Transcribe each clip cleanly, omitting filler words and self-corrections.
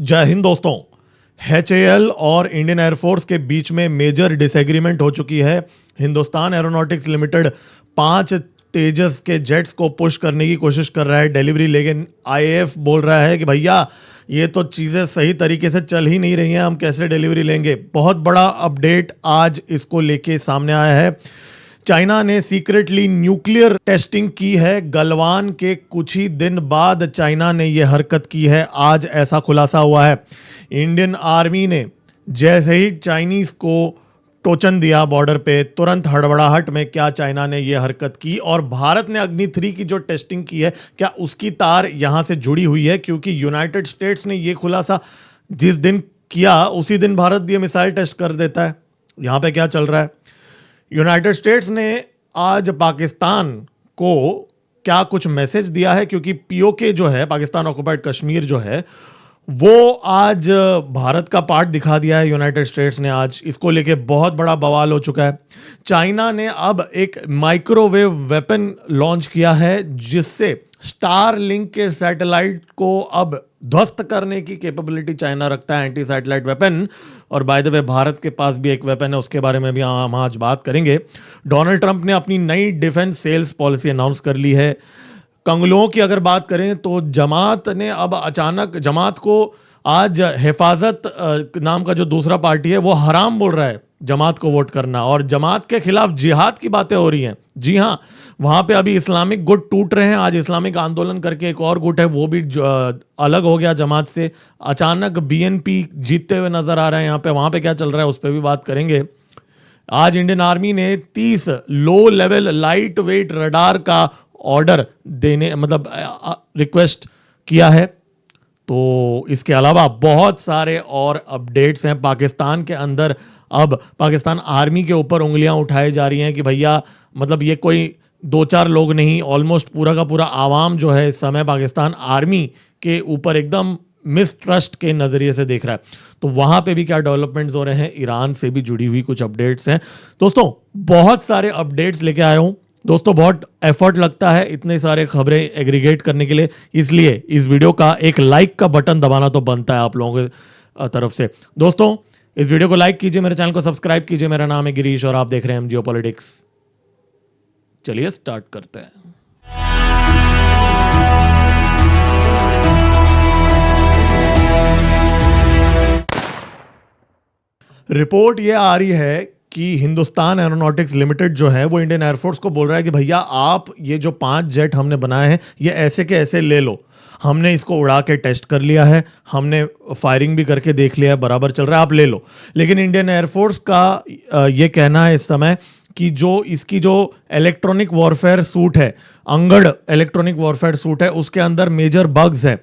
जय हिंद दोस्तों। HAL और इंडियन एयरफोर्स के बीच में मेजर डिसएग्रीमेंट हो चुकी है। हिंदुस्तान एरोनॉटिक्स लिमिटेड 5 तेजस के जेट्स को पुश करने की कोशिश कर रहा है डिलीवरी, लेकिन IAF बोल रहा है कि भैया ये तो चीज़ें सही तरीके से चल ही नहीं रही हैं, हम कैसे डिलीवरी लेंगे। बहुत बड़ा अपडेट आज इसको लेके सामने आया है। चाइना ने सीक्रेटली न्यूक्लियर टेस्टिंग की है। गलवान के कुछ ही दिन बाद चाइना ने यह हरकत की है। आज ऐसा खुलासा हुआ है। इंडियन आर्मी ने जैसे ही चाइनीज को टोचन दिया बॉर्डर पे, तुरंत हड़बड़ाहट में क्या चाइना ने यह हरकत की, और भारत ने अग्नि 3 की जो टेस्टिंग की है क्या उसकी तार यहां से जुड़ी हुई है, क्योंकि यूनाइटेड स्टेट्स ने यह खुलासा जिस दिन किया उसी दिन भारत ये मिसाइल टेस्ट कर देता है। यहां पे क्या चल रहा है? यूनाइटेड स्टेट्स ने आज पाकिस्तान को क्या कुछ मैसेज दिया है, क्योंकि POK जो है, पाकिस्तान ऑक्युपाइड कश्मीर जो है, वो आज भारत का पार्ट दिखा दिया है यूनाइटेड स्टेट्स ने। आज इसको लेके बहुत बड़ा बवाल हो चुका है। चाइना ने अब एक माइक्रोवेव वेपन लॉन्च किया है जिससे स्टारलिंक के सैटेलाइट को अब ध्वस्त करने की कैपेबिलिटी चाइना रखता है, एंटी सैटेलाइट वेपन। और बाय द वे भारत के पास भी एक वेपन है, उसके बारे में भी हम आज बात करेंगे। डोनाल्ड ट्रंप ने अपनी नई डिफेंस सेल्स पॉलिसी अनाउंस कर ली है। कंगलों की अगर बात करें तो जमात ने अब अचानक, जमात को आज हिफाजत नाम का जो दूसरा पार्टी है वो हराम बोल रहा है जमात को वोट करना, और जमात के खिलाफ जिहाद की बातें हो रही हैं। जी हाँ, वहां पे अभी इस्लामिक गुट टूट रहे हैं। आज इस्लामिक आंदोलन करके एक और गुट है, वो भी अलग हो गया जमात से। अचानक BNP जीतते हुए नजर आ रहे हैं यहाँ पे। वहां पे क्या चल रहा है उस पर भी बात करेंगे। आज इंडियन आर्मी ने 30 low level light weight radar का ऑर्डर देने, मतलब रिक्वेस्ट किया है। तो इसके अलावा बहुत सारे और अपडेट्स हैं। पाकिस्तान के अंदर अब पाकिस्तान आर्मी के ऊपर उंगलियां उठाई जा रही हैं कि भैया, मतलब ये कोई 2-4 लोग नहीं, ऑलमोस्ट पूरा का पूरा आवाम जो है इस समय पाकिस्तान आर्मी के ऊपर एकदम मिसट्रस्ट के नज़रिए से देख रहा है। तो वहाँ पे भी क्या डेवलपमेंट्स हो रहे हैं, ईरान से भी जुड़ी हुई कुछ अपडेट्स हैं। दोस्तों बहुत सारे अपडेट्स लेके आया हूँ। दोस्तों बहुत एफर्ट लगता है इतने सारे खबरें एग्रीगेट करने के लिए, इसलिए इस वीडियो का एक लाइक का बटन दबाना तो बनता है आप लोगों की तरफ से। दोस्तों इस वीडियो को लाइक कीजिए, मेरे चैनल को सब्सक्राइब कीजिए। मेरा नाम है गिरीश और आप देख रहे हैं जियोपॉलिटिक्स। चलिए स्टार्ट करते हैं। रिपोर्ट ये आ रही है कि हिंदुस्तान एरोनॉटिक्स लिमिटेड जो है वो इंडियन एयरफोर्स को बोल रहा है कि भैया आप ये जो 5 जेट हमने बनाए हैं ये ऐसे के ऐसे ले लो। हमने इसको उड़ा के टेस्ट कर लिया है, हमने फायरिंग भी करके देख लिया है, बराबर चल रहा है, आप ले लो। लेकिन इंडियन एयरफोर्स का ये कहना है इस समय कि जो इसकी जो इलेक्ट्रॉनिक वॉरफेयर सूट है, अंगड़ इलेक्ट्रॉनिक वॉरफेयर सूट है, उसके अंदर मेजर बग्स हैं।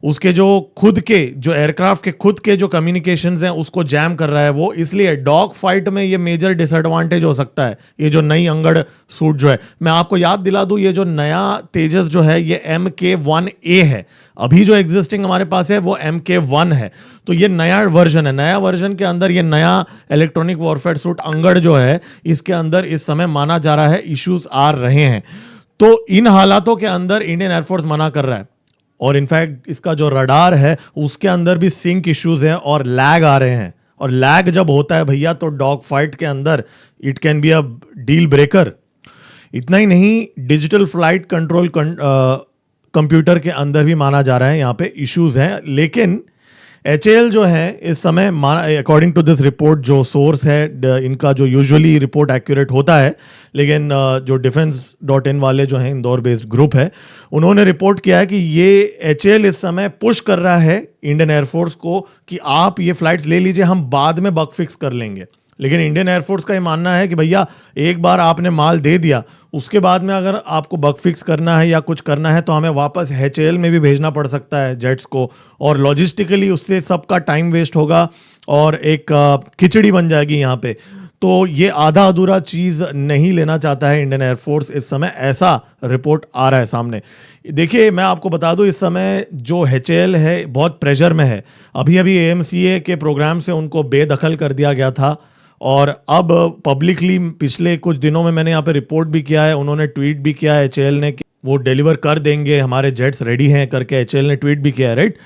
उसके जो खुद के जो एयरक्राफ्ट के खुद के जो कम्युनिकेशंस हैं उसको जैम कर रहा है वो, इसलिए डॉग फाइट में ये मेजर डिसएडवांटेज हो सकता है। ये जो नई अंगड़ सूट जो है, मैं आपको याद दिला दूं, ये जो नया तेजस जो है ये MK1A है। अभी जो एग्जिस्टिंग हमारे पास है वो MK1 है। तो ये नया वर्जन है। नया वर्जन के अंदर ये नया इलेक्ट्रॉनिक वॉरफेयर सूट अंगड़ जो है, इसके अंदर इस समय माना जा रहा है इश्यूज आ रहे हैं। तो इन हालातों के अंदर इंडियन एयरफोर्स मना कर रहा है, और इनफैक्ट इसका जो रडार है उसके अंदर भी सिंक इश्यूज हैं और लैग आ रहे हैं। और लैग जब होता है भैया तो डॉग फाइट के अंदर it can be a deal breaker. इतना ही नहीं, डिजिटल फ्लाइट कंट्रोल कंप्यूटर के अंदर भी माना जा रहा है यहाँ पे इश्यूज हैं। लेकिन HAL जो है इस समय, अकॉर्डिंग टू दिस रिपोर्ट, जो सोर्स है इनका जो यूजुअली रिपोर्ट एक्यूरेट होता है, लेकिन जो defense.in वाले जो हैं, इंदौर बेस्ड ग्रुप है, उन्होंने रिपोर्ट किया है कि ये HAL इस समय पुश कर रहा है इंडियन एयरफोर्स को कि आप ये फ्लाइट्स ले लीजिए, हम बाद में बग फिक्स कर लेंगे। लेकिन इंडियन एयरफोर्स का ये मानना है कि भैया एक बार आपने माल दे दिया, उसके बाद में अगर आपको बग फिक्स करना है या कुछ करना है तो हमें वापस HAL में भी भेजना पड़ सकता है जेट्स को, और लॉजिस्टिकली उससे सबका टाइम वेस्ट होगा और एक खिचड़ी बन जाएगी यहाँ पे। तो ये आधा अधूरा चीज़ नहीं लेना चाहता है इंडियन एयरफोर्स इस समय, ऐसा रिपोर्ट आ रहा है सामने। देखिए मैं आपको बता दूं, इस समय जो HAL है बहुत प्रेशर में है। अभी अभी AMCA के प्रोग्राम से उनको बेदखल कर दिया गया था, और अब पब्लिकली पिछले कुछ दिनों में मैंने यहाँ पे रिपोर्ट भी किया है, उन्होंने ट्वीट भी किया है HAL ने कि वो डिलीवर कर देंगे, हमारे जेट्स रेडी हैं करके HAL ने ट्वीट भी किया है, राइट।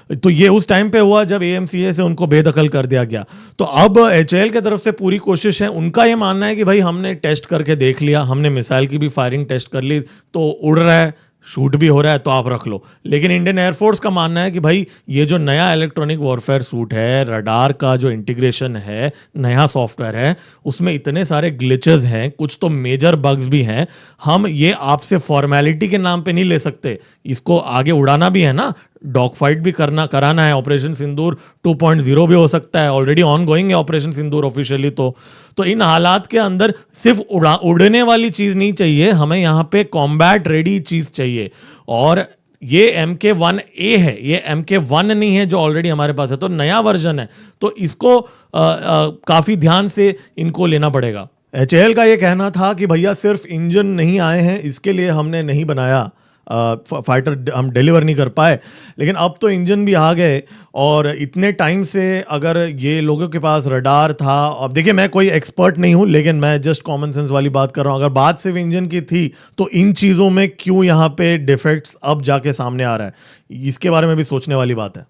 तो ये उस टाइम पे हुआ जब एएमसीए से उनको बेदखल कर दिया गया। तो अब एचएएल की तरफ से पूरी कोशिश है, उनका ये मानना है कि भाई हमने टेस्ट करके देख लिया, हमने मिसाइल की भी फायरिंग टेस्ट कर ली, तो उड़ रहा है, शूट भी हो रहा है, तो आप रख लो। लेकिन इंडियन एयरफोर्स का मानना है कि भाई ये जो नया इलेक्ट्रॉनिक वॉरफेयर सूट है, रडार का जो इंटीग्रेशन है, नया सॉफ्टवेयर है, उसमें इतने सारे ग्लिचेस हैं, कुछ तो मेजर बग्स भी हैं, हम ये आपसे फॉर्मेलिटी के नाम पे नहीं ले सकते, इसको आगे उड़ाना भी है ना, डॉग फाइट भी कराना है। ऑपरेशन सिंदूर 2.0 भी हो सकता है, ऑलरेडी ऑन गोइंग है ऑपरेशन सिंदूर ऑफिशियली। तो इन हालात के अंदर सिर्फ उड़ने वाली चीज नहीं चाहिए, हमें यहाँ पे कॉम्बैट रेडी चीज चाहिए। और ये MK1A है, ये MK1 नहीं है जो ऑलरेडी हमारे पास है, तो नया वर्जन है, तो इसको काफी ध्यान से इनको लेना पड़ेगा। एचएएल का ये कहना था कि भैया सिर्फ इंजन नहीं आए हैं, इसके लिए हमने नहीं बनाया फाइटर, हम डिलीवर नहीं कर पाए, लेकिन अब तो इंजन भी आ गए। और इतने टाइम से अगर ये लोगों के पास रडार था, अब देखिए मैं कोई एक्सपर्ट नहीं हूं, लेकिन मैं जस्ट कॉमन सेंस वाली बात कर रहा हूं, अगर बात सिर्फ इंजन की थी तो इन चीज़ों में क्यों यहाँ पे डिफेक्ट्स अब जाके सामने आ रहा है, इसके बारे में भी सोचने वाली बात है।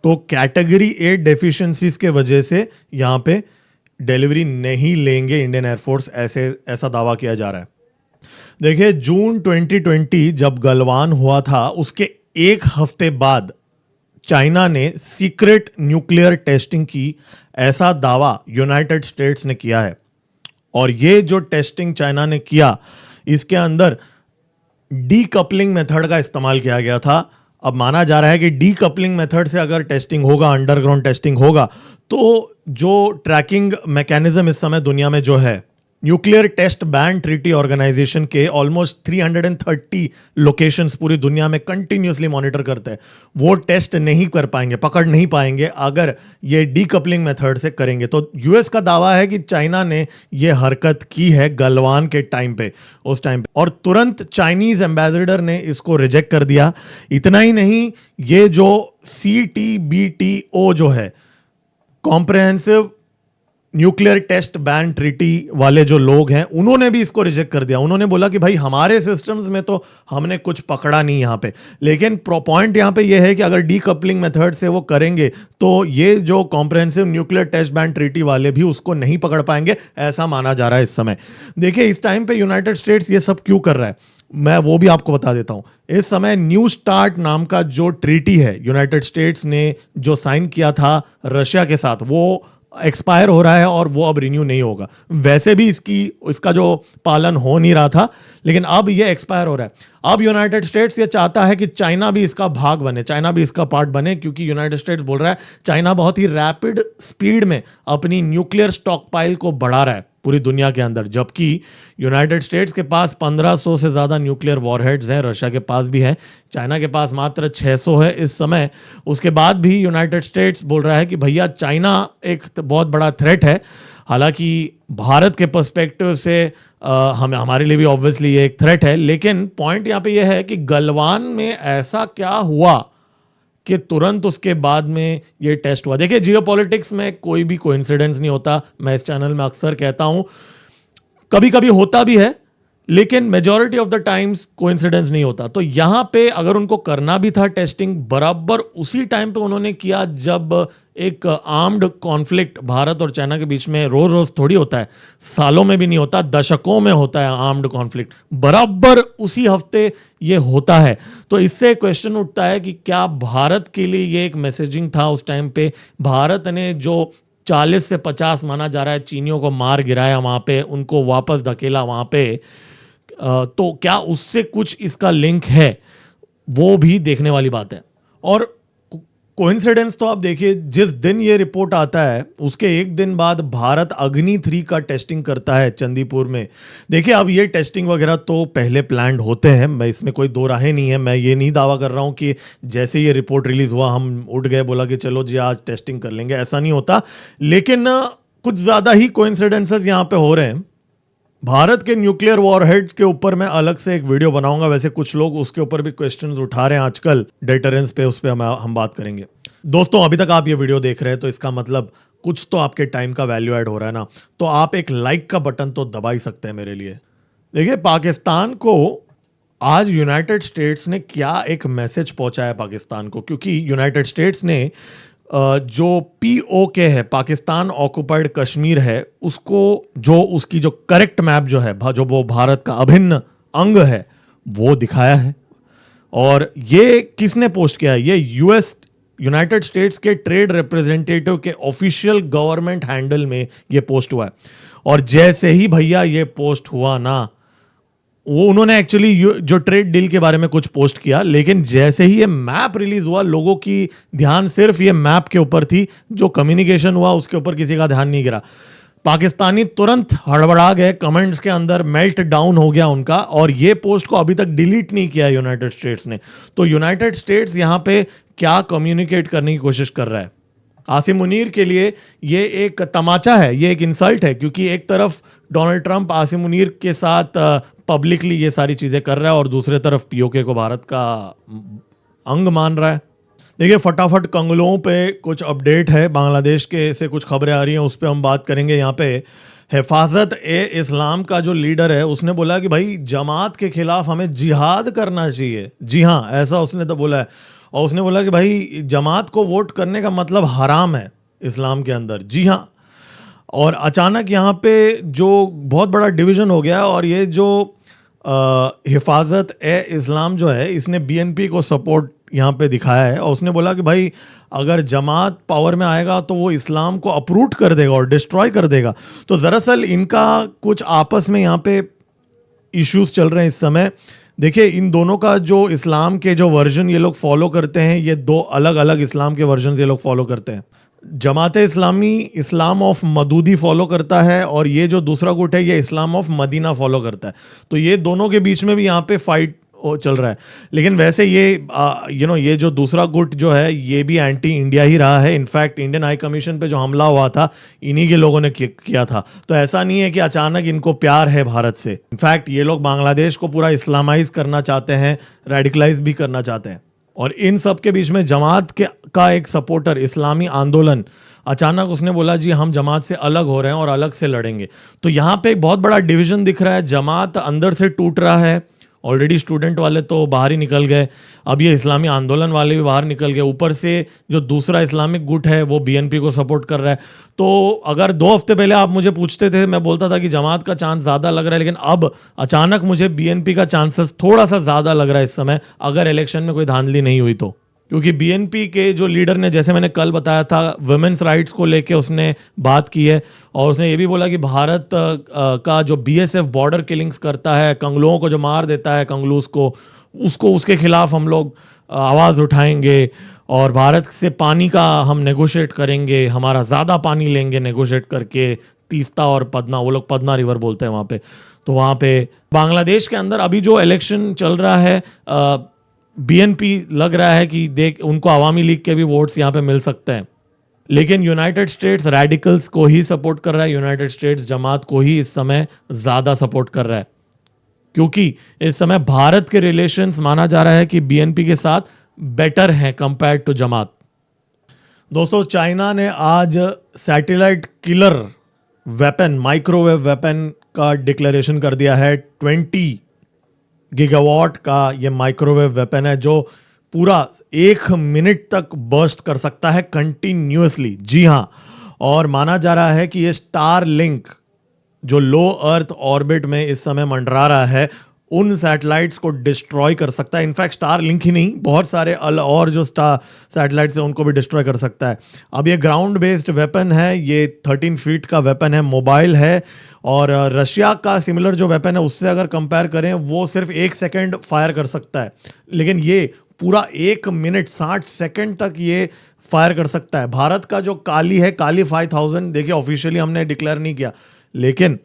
तो कैटेगरी 8 डेफिशिएंसीज के वजह से यहाँ पे डिलीवरी नहीं लेंगे इंडियन एयरफोर्स, ऐसा दावा किया जा रहा है। देखिए जून 2020 जब गलवान हुआ था, उसके एक हफ्ते बाद चाइना ने सीक्रेट न्यूक्लियर टेस्टिंग की, ऐसा दावा यूनाइटेड स्टेट्स ने किया है। और ये जो टेस्टिंग चाइना ने किया, इसके अंदर डीकपलिंग मेथड का इस्तेमाल किया गया था। अब माना जा रहा है कि डीकपलिंग मेथड से अगर टेस्टिंग होगा, अंडरग्राउंड टेस्टिंग होगा, तो जो ट्रैकिंग मैकेनिज्म इस समय दुनिया में जो है, nuclear test ban treaty organisation के ऑलमोस्ट 330 लोकेशंस पूरी दुनिया में कंटिन्यूसली मॉनिटर करते हैं, वो टेस्ट नहीं कर पाएंगे, पकड़ नहीं पाएंगे अगर ये डीकपलिंग मेथड से करेंगे। तो यूएस का दावा है कि चाइना ने ये हरकत की है गलवान के टाइम पे, उस टाइम पे, और तुरंत चाइनीज एम्बेसडर ने इसको रिजेक्ट कर दिया। इतना ही नहीं, ये जो CTBTO जो है, comprehensive nuclear test ban treaty वाले जो लोग हैं, उन्होंने भी इसको रिजेक्ट कर दिया। उन्होंने बोला कि भाई हमारे सिस्टम्स में तो हमने कुछ पकड़ा नहीं यहाँ पे। लेकिन पॉइंट यहाँ पे ये है कि अगर डीकपलिंग मेथड से वो करेंगे तो ये जो comprehensive nuclear test ban treaty वाले भी उसको नहीं पकड़ पाएंगे, ऐसा माना जा रहा है इस समय। देखिए इस टाइम पे यूनाइटेड स्टेट्स ये सब क्यों कर रहा है, मैं वो भी आपको बता देता हूं। इस समय न्यू स्टार्ट नाम का जो ट्रीटी है, यूनाइटेड स्टेट्स ने जो साइन किया था रशिया के साथ, वो एक्सपायर हो रहा है और वो अब रिन्यू नहीं होगा। वैसे भी इसका जो पालन हो नहीं रहा था, लेकिन अब ये एक्सपायर हो रहा है। अब यूनाइटेड स्टेट्स ये चाहता है कि चाइना भी इसका भाग बने, चाइना भी इसका पार्ट बने, क्योंकि यूनाइटेड स्टेट्स बोल रहा है चाइना बहुत ही रैपिड स्पीड में अपनी न्यूक्लियर स्टॉक पाइल को बढ़ा रहा है पूरी दुनिया के अंदर, जबकि यूनाइटेड स्टेट्स के पास 1500 से ज़्यादा न्यूक्लियर वॉरहेड्स हैं, रशिया के पास भी है, चाइना के पास मात्र 600 है इस समय। उसके बाद भी यूनाइटेड स्टेट्स बोल रहा है कि भैया चाइना एक बहुत बड़ा थ्रेट है। हालांकि भारत के पर्सपेक्टिव से हमारे लिए भी ऑब्वियसली ये एक थ्रेट है, लेकिन पॉइंट यहाँ पे ये है कि गलवान में ऐसा क्या हुआ कि तुरंत उसके बाद में ये टेस्ट हुआ। देखिए जियोपॉलिटिक्स में कोई भी कोइंसिडेंस नहीं होता, मैं इस चैनल में अक्सर कहता हूं, कभी कभी होता भी है, लेकिन majority of the times coincidence नहीं होता। तो यहां पे अगर उनको करना भी था टेस्टिंग, बराबर उसी टाइम पे उन्होंने किया जब एक आर्म्ड कॉन्फ्लिक्ट भारत और चाइना के बीच में रोज रोज थोड़ी होता है, सालों में भी नहीं होता, दशकों में होता है आर्म्ड कॉन्फ्लिक्ट, बराबर उसी हफ्ते ये होता है। तो इससे क्वेश्चन उठता है कि क्या भारत के लिए ये एक मैसेजिंग था उस टाइम पे, भारत ने जो 40 से 50 माना जा रहा है चीनियों को मार गिराया वहां पे, उनको वापस धकेला वहां पे, तो क्या उससे कुछ इसका लिंक है, वो भी देखने वाली बात है। और कोइंसिडेंस तो आप देखिए, जिस दिन ये रिपोर्ट आता है उसके एक दिन बाद भारत अग्नि 3 का टेस्टिंग करता है चंदीपुर में। देखिए अब ये टेस्टिंग वगैरह तो पहले प्लान्ड होते हैं, मैं इसमें कोई दो राहें नहीं है, मैं ये नहीं दावा कर रहा हूं कि जैसे ये रिपोर्ट रिलीज हुआ हम उठ गए बोला कि चलो जी आज टेस्टिंग कर लेंगे, ऐसा नहीं होता। लेकिन कुछ ज्यादा ही कोइंसिडेंसेस यहाँ पे हो रहे हैं। भारत के न्यूक्लियर वॉरहेड के ऊपर मैं अलग से एक वीडियो बनाऊंगा, वैसे कुछ लोग उसके ऊपर भी क्वेश्चंस उठा रहे हैं आजकल, डेटरेंस पे, उस पे हम बात करेंगे। दोस्तों अभी तक आप ये वीडियो देख रहे हैं तो इसका मतलब कुछ तो आपके टाइम का वैल्यू ऐड हो रहा है ना, तो आप एक लाइक का बटन तो दबा ही सकते हैं मेरे लिए। देखिए पाकिस्तान को आज यूनाइटेड स्टेट्स ने क्या एक मैसेज पहुंचाया पाकिस्तान को, क्योंकि यूनाइटेड स्टेट्स ने जो पीओके है, पाकिस्तान ऑक्युपाइड कश्मीर है, उसको जो उसकी जो करेक्ट मैप जो है, जो वो भारत का अभिन्न अंग है, वो दिखाया है। और ये किसने पोस्ट किया है? ये यूनाइटेड स्टेट्स के ट्रेड रिप्रेजेंटेटिव के ऑफिशियल गवर्नमेंट हैंडल में ये पोस्ट हुआ है। और जैसे ही भैया ये पोस्ट हुआ ना, वो उन्होंने एक्चुअली जो ट्रेड डील के बारे में कुछ पोस्ट किया, लेकिन जैसे ही ये मैप रिलीज हुआ, लोगों की ध्यान सिर्फ ये मैप के ऊपर थी। जो कम्युनिकेशन हुआ उसके ऊपर किसी का ध्यान नहीं गिरा। पाकिस्तानी तुरंत हड़बड़ा गए, कमेंट्स के अंदर मेल्ट डाउन हो गया उनका, और ये पोस्ट को अभी तक डिलीट नहीं किया यूनाइटेड स्टेट्स ने। तो यूनाइटेड स्टेट्स यहां पे क्या कम्युनिकेट करने की कोशिश कर रहा है? आसिम मुनीर के लिए ये एक तमाचा है, ये एक इंसल्ट है, क्योंकि एक तरफ डोनाल्ड ट्रंप आसिम मुनीर के साथ पब्लिकली ये सारी चीजें कर रहा है और दूसरे तरफ पीओके को भारत का अंग मान रहा है। देखिए, फटाफट कंगलों पे कुछ अपडेट है, बांग्लादेश के से कुछ खबरें आ रही हैं, उस पर हम बात करेंगे। यहाँ पे हिफाजत ए इस्लाम का जो लीडर है, उसने बोला कि भाई जमात के खिलाफ हमें जिहाद करना चाहिए। जी हाँ, ऐसा उसने तो बोला है। और उसने बोला कि भाई जमात को वोट करने का मतलब हराम है इस्लाम के अंदर। जी हाँ। और अचानक यहाँ पे जो बहुत बड़ा डिवीजन हो गया, और ये जो हिफाजत ए इस्लाम जो है, इसने बीएनपी को सपोर्ट यहाँ पे दिखाया है। और उसने बोला कि भाई अगर जमात पावर में आएगा तो वो इस्लाम को अपरूट कर देगा और डिस्ट्रॉय कर देगा। तो दरअसल इनका कुछ आपस में यहाँ पे इश्यूज चल रहे हैं इस समय। देखिए, इन दोनों का जो इस्लाम के जो वर्जन ये लोग फॉलो करते हैं, ये दो अलग अलग इस्लाम के वर्जन ये लोग फॉलो करते हैं। जमात इस्लामी इस्लाम ऑफ मदूदी फॉलो करता है, और ये जो दूसरा गुट है ये इस्लाम ऑफ मदीना फॉलो करता है। तो ये दोनों के बीच में भी यहाँ पे फाइट चल रहा है। लेकिन वैसे ये ये जो दूसरा गुट जो है, ये भी एंटी इंडिया ही रहा है। इनफैक्ट इंडियन हाई कमीशन पे जो हमला हुआ था, इन्हीं के लोगों ने किया था। तो ऐसा नहीं है कि अचानक इनको प्यार है भारत से। इनफैक्ट ये लोग बांग्लादेश को पूरा इस्लामाइज करना चाहते हैं, रेडिकलाइज भी करना चाहते हैं। और इन सब के बीच में जमात का एक सपोर्टर, इस्लामी आंदोलन, अचानक उसने बोला जी हम जमात से अलग हो रहे हैं और अलग से लड़ेंगे। तो यहाँ पे एक बहुत बड़ा डिवीजन दिख रहा है। जमात अंदर से टूट रहा है। ऑलरेडी स्टूडेंट वाले तो बाहर ही निकल गए, अब ये इस्लामी आंदोलन वाले भी बाहर निकल गए। ऊपर से जो दूसरा इस्लामिक गुट है वो बीएनपी को सपोर्ट कर रहा है। तो अगर 2 हफ्ते पहले आप मुझे पूछते थे, मैं बोलता था कि जमात का चांस ज़्यादा लग रहा है, लेकिन अब अचानक मुझे बीएनपी का चांसेस थोड़ा सा ज़्यादा लग रहा है इस समय, अगर इलेक्शन में कोई धांधली नहीं हुई तो। क्योंकि बीएनपी के जो लीडर ने, जैसे मैंने कल बताया था, वुमेन्स राइट्स को लेके उसने बात की है। और उसने ये भी बोला कि भारत का जो बीएसएफ बॉर्डर किलिंग्स करता है, कंगलुओं को जो मार देता है, कंगलूस को, उसके खिलाफ हम लोग आवाज़ उठाएंगे, और भारत से पानी का हम नेगोशिएट करेंगे, हमारा ज़्यादा पानी लेंगे नेगोशिएट करके। तीस्ता और पदना, वो लोग पदना रिवर बोलते हैं वहाँ पे। तो वहाँ पे बांग्लादेश के अंदर अभी जो इलेक्शन चल रहा है, बीएनपी लग रहा है कि उनको अवामी लीग के भी वोट्स यहाँ पे मिल सकते हैं। लेकिन यूनाइटेड स्टेट्स रेडिकल्स को ही सपोर्ट कर रहा है, यूनाइटेड स्टेट्स जमात को ही इस समय ज़्यादा सपोर्ट कर रहा है, क्योंकि इस समय भारत के रिलेशंस माना जा रहा है कि बीएनपी के साथ बेटर हैं कंपेयर टू जमात। दोस्तों, चाइना ने आज satellite killer weapon, microwave weapon का डिक्लेरेशन कर दिया है। 20 गीगावाट का ये माइक्रोवेव वेपन है, जो पूरा 1 मिनट तक बर्स्ट कर सकता है कंटिन्यूअसली। जी हाँ। और माना जा रहा है कि ये स्टार लिंक जो लो अर्थ ऑर्बिट में इस समय मंडरा रहा है, उन सैटेलाइट्स को डिस्ट्रॉय कर सकता है। इनफैक्ट स्टार लिंक ही नहीं, बहुत सारे और जो स्टार सैटेलाइट्स हैं उनको भी डिस्ट्रॉय कर सकता है। अब ये ग्राउंड बेस्ड वेपन है, ये 13 फीट का वेपन है, मोबाइल है। और रशिया का सिमिलर जो वेपन है उससे अगर कंपेयर करें, वो सिर्फ 1 सेकेंड फायर कर सकता है, लेकिन ये पूरा 1 मिनट 60 सेकेंड तक ये फायर कर सकता है। भारत का जो काली है, काली 5000, देखिए ऑफिशियली हमने डिक्लेयर नहीं किया, लेकिन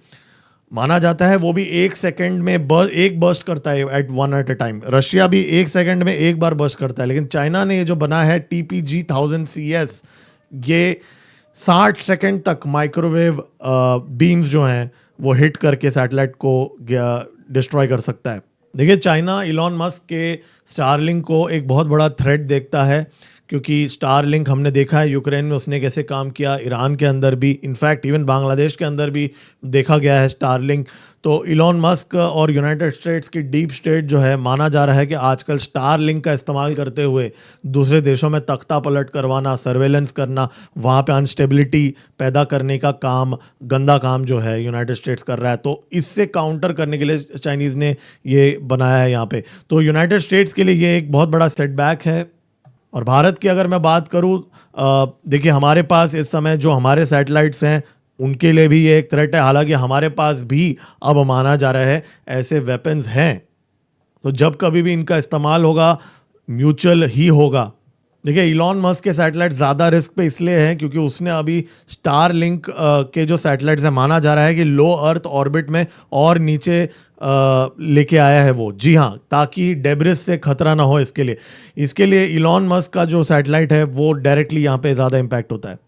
माना जाता है वो भी 1 सेकेंड में एक बर्स्ट करता है एट अ टाइम। रशिया भी 1 सेकेंड में एक बार बर्स्ट करता है। लेकिन चाइना ने ये जो बना है TPG 1000CS, ये 60 सेकेंड तक माइक्रोवेव बीम्स जो हैं वो हिट करके सैटेलाइट को डिस्ट्रॉय कर सकता है। देखिए, चाइना इलॉन मस्क के स्टारलिंक को एक बहुत बड़ा थ्रेट देखता है। क्योंकि स्टारलिंक हमने देखा है यूक्रेन में उसने कैसे काम किया, ईरान के अंदर भी, इनफैक्ट इवन बांग्लादेश के अंदर भी देखा गया है स्टारलिंक। तो इलॉन मस्क और यूनाइटेड स्टेट्स की डीप स्टेट जो है, माना जा रहा है कि आजकल स्टारलिंक का इस्तेमाल करते हुए दूसरे देशों में तख्ता पलट करवाना, सर्वेलेंस करना, वहाँ पे अनस्टेबिलिटी पैदा करने का काम, गंदा काम जो है यूनाइटेड स्टेट्स कर रहा है। तो इससे काउंटर करने के लिए चाइनीज़ ने ये बनाया है यहाँ पे। तो यूनाइटेड स्टेट्स के लिए ये एक बहुत बड़ा सेटबैक है। और भारत की अगर मैं बात करूँ, देखिए हमारे पास इस समय जो हमारे सैटेलाइट्स हैं उनके लिए भी ये एक थ्रेट है। हालांकि हमारे पास भी अब माना जा रहा है ऐसे वेपन्स हैं, तो जब कभी भी इनका इस्तेमाल होगा म्यूचुअल ही होगा। देखिए इलॉन मस्क के सैटेलाइट ज़्यादा रिस्क पे इसलिए हैं क्योंकि उसने अभी स्टारलिंक के जो सैटेलाइट्स हैं, माना जा रहा है कि लो अर्थ ऑर्बिट में और नीचे लेके आया है वो, जी हाँ, ताकि डेब्रिस से खतरा ना हो। इसके लिए इलॉन मस्क का जो सैटेलाइट है वो डायरेक्टली यहाँ पे ज़्यादा इम्पैक्ट होता है।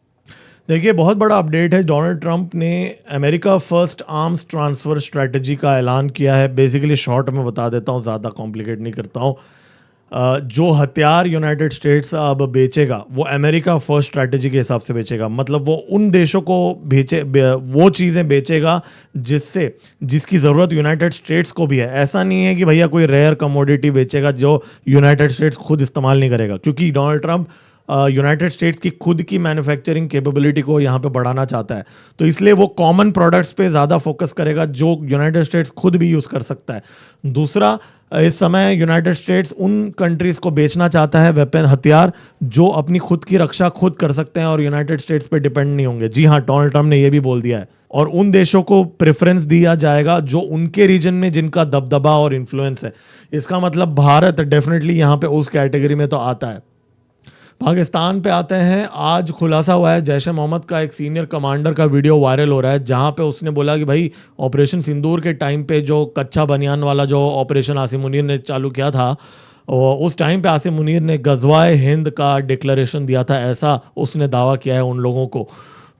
देखिए बहुत बड़ा अपडेट है, डोनाल्ड ट्रंप ने America first arms transfer strategy का ऐलान किया है। बेसिकली शॉर्ट में बता देता हूँ, ज़्यादा कॉम्प्लिकेट नहीं करता हूँ। जो हथियार यूनाइटेड स्टेट्स अब बेचेगा वो अमेरिका फर्स्ट स्ट्रैटेजी के हिसाब से बेचेगा। मतलब वो उन देशों को वो चीज़ें बेचेगा जिसकी ज़रूरत यूनाइटेड स्टेट्स को भी है। ऐसा नहीं है कि भैया कोई रेयर कमोडिटी बेचेगा जो यूनाइटेड स्टेट्स खुद इस्तेमाल नहीं करेगा, क्योंकि डोनाल्ड ट्रंप यूनाइटेड स्टेट्स की खुद की मैन्युफैक्चरिंग कैपेबिलिटी को यहाँ पे बढ़ाना चाहता है। तो इसलिए वो कॉमन प्रोडक्ट्स पे ज़्यादा फोकस करेगा जो यूनाइटेड स्टेट्स खुद भी यूज़ कर सकता है। दूसरा, इस समय यूनाइटेड स्टेट्स उन कंट्रीज़ को बेचना चाहता है वेपन, हथियार, जो अपनी खुद की रक्षा खुद कर सकते हैं और यूनाइटेड स्टेट्स पे डिपेंड नहीं होंगे। जी हाँ, डोनाल्ड ट्रंप ने ये भी बोल दिया है। और उन देशों को प्रेफरेंस दिया जाएगा जो उनके रीजन में जिनका दबदबा और इन्फ्लुएंस है। इसका मतलब भारत डेफिनेटली यहाँ पे उस कैटेगरी में तो आता है। पाकिस्तान पे आते हैं। आज खुलासा हुआ है, जैश ए मोहम्मद का एक सीनियर कमांडर का वीडियो वायरल हो रहा है जहां पे उसने बोला कि भाई ऑपरेशन सिंदूर के टाइम पे जो कच्चा बनियान वाला जो ऑपरेशन आसिम मुनीर ने चालू किया था, उस टाइम पे आसिम मुनीर ने गजवाए हिंद का डिक्लेरेशन दिया था, ऐसा उसने दावा किया है उन लोगों को।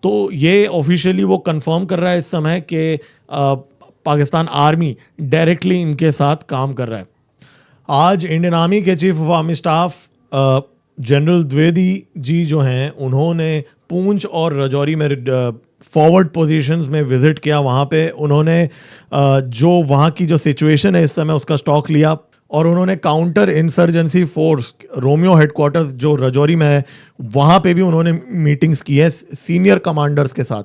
तो ये ऑफिशियली वो कंफर्म कर रहा है इस समय कि पाकिस्तान आर्मी डायरेक्टली इनके साथ काम कर रहा है। आज इंडियन आर्मी के chief of army staff general Dwivedi ji जो हैं, उन्होंने पूंछ और राजौरी में फॉरवर्ड पोजीशंस में विजिट किया। वहाँ पे उन्होंने जो वहाँ की जो सिचुएशन है इस समय उसका स्टॉक लिया और उन्होंने counter insurgency force Romeo headquarters जो राजौरी में है वहाँ पे भी उन्होंने मीटिंग्स की है सीनियर कमांडर्स के साथ।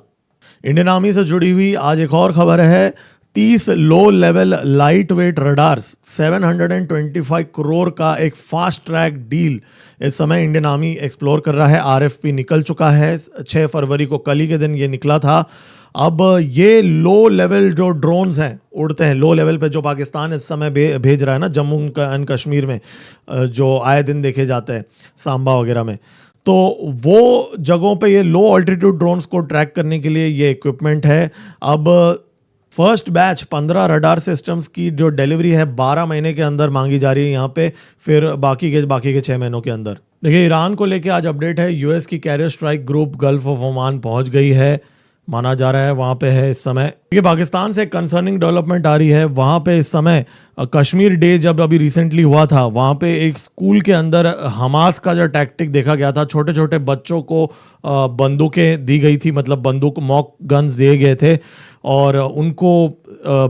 इंडियन आर्मी से जुड़ी हुई आज एक और खबर है, 30 low level light weight radars 725 crore का एक फास्ट ट्रैक डील इस समय इंडियन आर्मी एक्सप्लोर कर रहा है। आरएफपी निकल चुका है, 6 फरवरी को, कल ही के दिन ये निकला था। अब ये लो लेवल जो ड्रोन्स हैं, उड़ते हैं लो लेवल पे, जो पाकिस्तान इस समय भेज रहा है ना जम्मू एंड कश्मीर में, जो आए दिन देखे जाते हैं सांबा वगैरह में, तो वो जगहों पे ये लो ऑल्टीट्यूड ड्रोन्स को ट्रैक करने के लिए ये इक्विपमेंट है। अब फर्स्ट बैच 15 रडार सिस्टम्स की जो डिलीवरी है 12 महीने के अंदर मांगी जा रही है यहाँ पे, फिर बाकी के 6 महीनों के अंदर। देखिए ईरान को लेके आज अपडेट है, यूएस की carrier strike group gulf of Oman पहुंच गई है, माना जा रहा है वहाँ पे है इस समय। ये पाकिस्तान से कंसर्निंग डेवलपमेंट आ रही है। वहाँ पे इस समय कश्मीर डे जब अभी रिसेंटली हुआ था, वहाँ पे एक स्कूल के अंदर हमास का जो टैक्टिक देखा गया था, छोटे छोटे बच्चों को बंदूकें दी गई थी, मतलब बंदूक मॉक गन्स दिए गए थे और उनको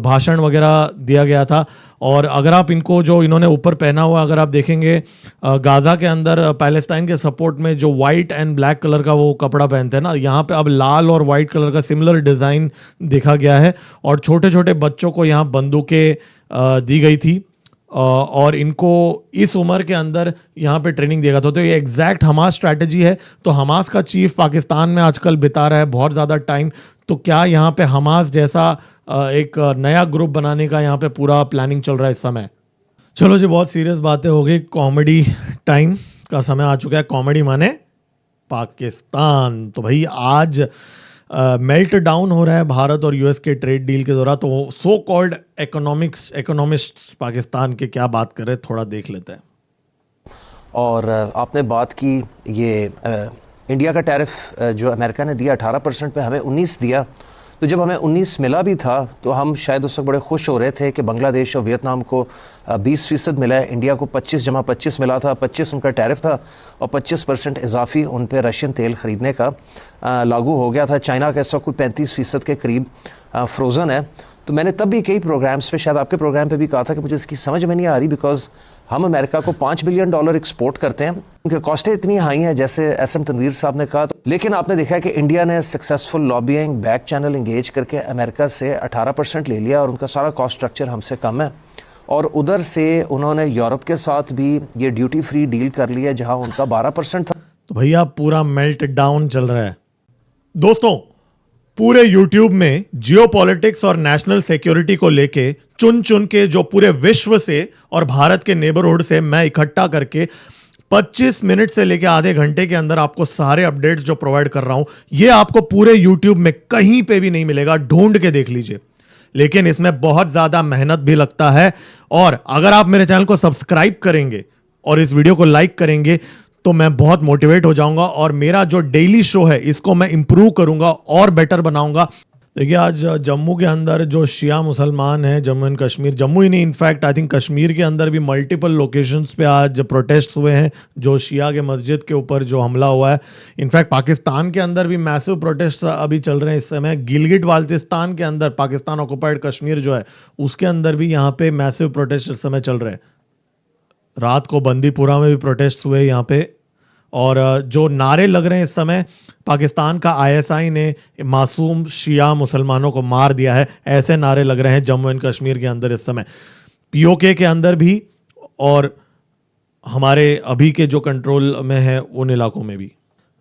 भाषण वगैरह दिया गया था। और अगर आप इनको जो इन्होंने ऊपर पहना हुआ अगर आप देखेंगे, गाज़ा के अंदर पैलेस्टाइन के सपोर्ट में जो वाइट एंड ब्लैक कलर का वो कपड़ा पहनते हैं ना, यहाँ पे अब लाल और वाइट कलर का सिमिलर डिज़ाइन देखा गया है और छोटे छोटे बच्चों को यहाँ बंदूकें दी गई थी और इनको इस उम्र के अंदर यहाँ पे ट्रेनिंग दिया गया था। तो ये एग्जैक्ट हमास स्ट्रैटेजी है। तो हमास का चीफ पाकिस्तान में आजकल बिता रहा है बहुत ज़्यादा टाइम, तो क्या यहाँ पे हमास जैसा एक नया ग्रुप बनाने का यहाँ पे पूरा प्लानिंग चल रहा है इस समय। चलो जी, बहुत सीरियस बातें हो गई, कॉमेडी टाइम का समय आ चुका है। कॉमेडी माने पाकिस्तान। तो भाई आज मेल्ट डाउन हो रहा है भारत और यूएस के ट्रेड डील के दौरान। तो सो कॉल्ड इकोनॉमिस्ट्स पाकिस्तान के क्या बात कर रहे हैं, थोड़ा देख लेते हैं। और आपने बात की ये इंडिया का टैरिफ जो अमेरिका ने दिया 18% पे, हमें 19 दिया, तो जब हमें 19 मिला भी था तो हम शायद उस वक्त बड़े खुश हो रहे थे कि बांग्लादेश और वियतनाम को 20% मिला है, इंडिया को 25 मिला था, 25 उनका टैरिफ था और 25% इजाफी उन पे रशियन तेल ख़रीदने का लागू हो गया था। चाइना का इस वक्त कोई 35% के करीब फ्रोज़न है। तो मैंने तब भी कई प्रोग्राम्स पे, शायद आपके प्रोग्राम पे भी कहा था कि मुझे इसकी समझ में नहीं आ रही, बिकॉज हम अमेरिका को $5 बिलियन एक्सपोर्ट करते हैं, उनकी कॉस्टें इतनी हाई हैं जैसे एसएम तनवीर साहब ने कहा। तो लेकिन आपने देखा कि इंडिया ने successful lobbying, back channel engage करके अमेरिका से 18% ले लिया और उनका सारा कॉस्ट स्ट्रक्चर हमसे कम है। और उधर से उन्होंने यूरोप के साथ भी ये ड्यूटी फ्री डील कर लिया जहाँ उनका 12% था। तो भैया पूरा मेल्ट डाउन चल रहा है दोस्तों। पूरे YouTube में जियोपॉलिटिक्स और नेशनल सिक्योरिटी को लेके चुन चुन के जो पूरे विश्व से और भारत के नेबरहुड से मैं इकट्ठा करके 25 मिनट से लेके आधे घंटे के अंदर आपको सारे अपडेट्स जो प्रोवाइड कर रहा हूं, ये आपको पूरे YouTube में कहीं पे भी नहीं मिलेगा, ढूंढ के देख लीजिए। लेकिन इसमें बहुत ज्यादा मेहनत भी लगता है, और अगर आप मेरे चैनल को सब्सक्राइब करेंगे और इस वीडियो को लाइक करेंगे तो मैं बहुत मोटिवेट हो जाऊंगा और मेरा जो डेली शो है इसको मैं इंप्रूव करूंगा और बेटर बनाऊंगा। देखिए आज जम्मू के अंदर जो शिया मुसलमान हैं, जम्मू एंड कश्मीर, जम्मू ही नहीं इनफैक्ट आई थिंक कश्मीर के अंदर भी मल्टीपल लोकेशंस पे आज प्रोटेस्ट हुए हैं जो शिया के मस्जिद के ऊपर जो हमला हुआ है। इनफैक्ट पाकिस्तान के अंदर भी मैसिव प्रोटेस्ट अभी चल रहे हैं इस समय। गिलगिट बाल्टिस्तान के अंदर, पाकिस्तान ऑक्युपाइड कश्मीर जो है उसके अंदर भी यहाँ पे मैसिव प्रोटेस्ट इस समय चल रहे हैं। रात को बंदीपुरा में भी प्रोटेस्ट हुए यहाँ पे, और जो नारे लग रहे हैं इस समय, पाकिस्तान का आईएसआई ने मासूम शिया मुसलमानों को मार दिया है, ऐसे नारे लग रहे हैं जम्मू एंड कश्मीर के अंदर इस समय, पीओके के अंदर भी और हमारे अभी के जो कंट्रोल में है उन इलाकों में भी।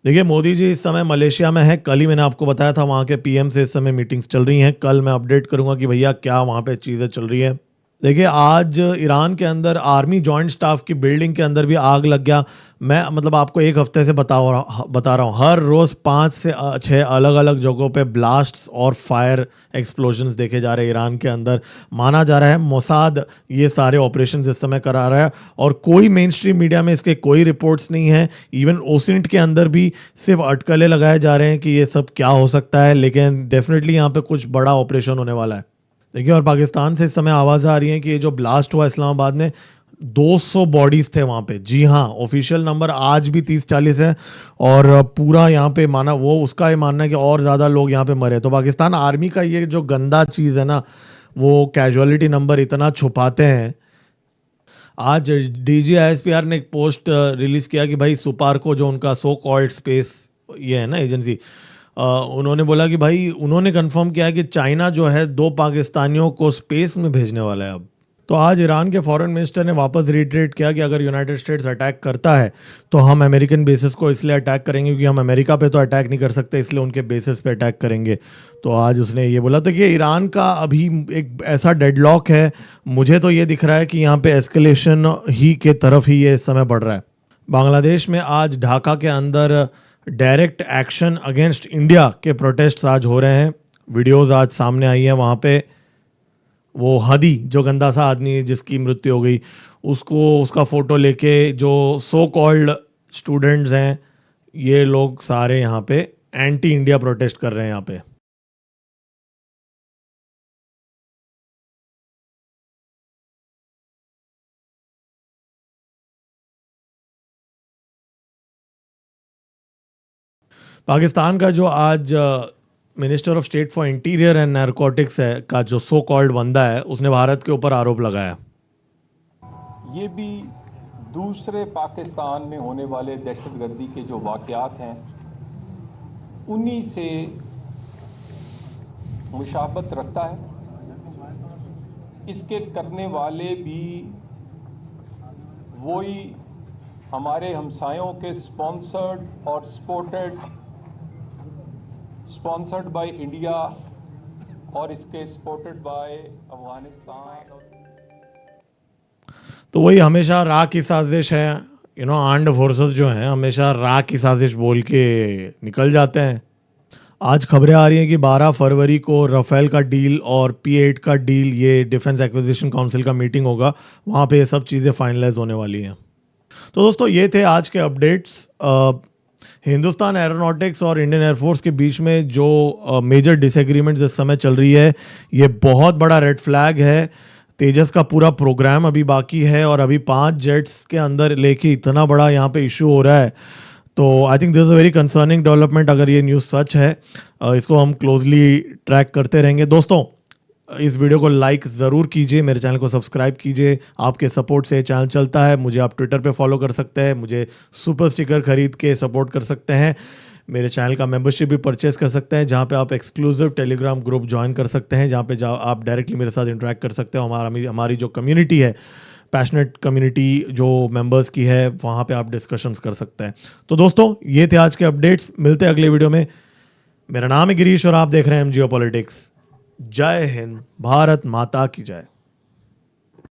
देखिए मोदी जी इस समय मलेशिया में है। कल ही मैंने आपको बताया था वहाँ के पीएम से इस समय मीटिंग्स चल रही हैं। कल मैं अपडेट करूँगा कि भैया क्या वहाँ पे चीज़ें चल रही है। देखिए आज ईरान के अंदर आर्मी जॉइंट स्टाफ की बिल्डिंग के अंदर भी आग लग गया। मैं मतलब आपको एक हफ्ते से बता रहा हूँ, हर रोज़ 5 से 6 अलग अलग जगहों पे ब्लास्ट्स और फायर एक्सप्लोजन्स देखे जा रहे हैं ईरान के अंदर। माना जा रहा है मोसाद ये सारे ऑपरेशन इस समय करा रहा है और कोई मेन स्ट्रीम मीडिया में इसके कोई रिपोर्ट्स नहीं है। इवन ओसिंट के अंदर भी सिर्फ अटकलें लगाए जा रहे हैं कि ये सब क्या हो सकता है, लेकिन डेफिनेटली यहाँ पे कुछ बड़ा ऑपरेशन होने वाला है। देखिए और पाकिस्तान से इस समय आवाज़ आ रही है कि ये जो ब्लास्ट हुआ इस्लामाबाद में 200 बॉडीज़ थे वहाँ पे। जी हाँ, ऑफिशियल नंबर आज भी 30-40 है और पूरा यहाँ पे माना वो उसका ये मानना है कि और ज़्यादा लोग यहाँ पे मरे। तो पाकिस्तान आर्मी का ये जो गंदा चीज़ है ना, वो कैजुअलिटी नंबर इतना छुपाते हैं। आज DGISPR ने एक पोस्ट रिलीज़ किया कि भाई सुपार्को जो उनका सो कॉल्ड स्पेस ये है ना एजेंसी, उन्होंने बोला कि भाई उन्होंने कंफर्म किया है कि चाइना जो है 2 पाकिस्तानियों को स्पेस में भेजने वाला है अब। तो आज ईरान के फॉरेन मिनिस्टर ने वापस रिट्रेट किया कि अगर यूनाइटेड स्टेट्स अटैक करता है तो हम अमेरिकन बेसिस को इसलिए अटैक करेंगे क्योंकि हम अमेरिका पे तो अटैक नहीं कर सकते, इसलिए उनके बेसिस पे अटैक करेंगे। तो आज उसने ये बोला। तो ये ईरान का अभी एक ऐसा डेडलॉक है, मुझे तो ये दिख रहा है कि यहाँ पे एस्केलेशन ही के तरफ ही ये इस समय बढ़ रहा है। बांग्लादेश में आज ढाका के अंदर डायरेक्ट एक्शन अगेंस्ट इंडिया के प्रोटेस्ट आज हो रहे हैं। वीडियोस आज सामने आई हैं। वहाँ पे वो हदी जो गंदा सा आदमी जिसकी मृत्यु हो गई, उसका फ़ोटो लेके जो सो कॉल्ड स्टूडेंट्स हैं ये लोग सारे यहाँ पे एंटी इंडिया प्रोटेस्ट कर रहे हैं यहाँ पे। पाकिस्तान का जो आज minister of state for interior and narcotics है का जो सो कॉल्ड बंदा है, उसने भारत के ऊपर आरोप लगाया। ये भी दूसरे पाकिस्तान में होने वाले दहशतगर्दी के जो वाक़यात हैं उन्हीं से मुशाबत रखता है। इसके करने वाले भी वही हमारे हमसायों के स्पॉन्सर्ड और स्पॉन्सर्ड बाय इंडिया और इसके सपोर्टेड बाय अफगानिस्तान। तो वही हमेशा राह की साजिश है, आर्म्ड फोर्सेस जो हैं हमेशा राह की साजिश बोल के निकल जाते हैं। आज खबरें आ रही हैं कि 12 फरवरी को राफेल का डील और P8 का डील, ये डिफेंस एक्विजिशन काउंसिल का मीटिंग होगा, वहाँ पे ये सब चीज़ें फाइनलाइज होने वाली हैं। तो दोस्तों ये थे आज के अपडेट्स। हिंदुस्तान एरोनॉटिक्स और इंडियन एयरफोर्स के बीच में जो मेजर डिसएग्रीमेंट्स इस समय चल रही है, ये बहुत बड़ा रेड फ्लैग है। तेजस का पूरा प्रोग्राम अभी बाकी है और अभी 5 जेट्स के अंदर लेके इतना बड़ा यहाँ पे इशू हो रहा है, तो I think this is a very concerning development. अगर ये न्यूज़ सच है, इसको हम क्लोजली ट्रैक करते रहेंगे। दोस्तों, इस वीडियो को लाइक ज़रूर कीजिए, मेरे चैनल को सब्सक्राइब कीजिए। आपके सपोर्ट से चैनल चलता है। मुझे आप ट्विटर पे फॉलो कर सकते हैं, मुझे सुपर स्टिकर खरीद के सपोर्ट कर सकते हैं। मेरे चैनल का मेंबरशिप भी परचेज कर सकते हैं, जहाँ पे आप एक्सक्लूसिव टेलीग्राम ग्रुप ज्वाइन कर सकते हैं, जहाँ पे आप डायरेक्टली मेरे साथ इंटरेक्ट कर सकते हो। हमारी जो कम्युनिटी है, पैशनेट कम्युनिटी जो मेंबर्स की है, वहाँ पे आप डिस्कशंस कर सकते हैं। तो दोस्तों, ये थे आज के अपडेट्स। मिलते हैं अगले वीडियो में। मेरा नाम है गिरीश और आप देख रहे हैं जियोपॉलिटिक्स। जय हिंद, भारत माता की जय।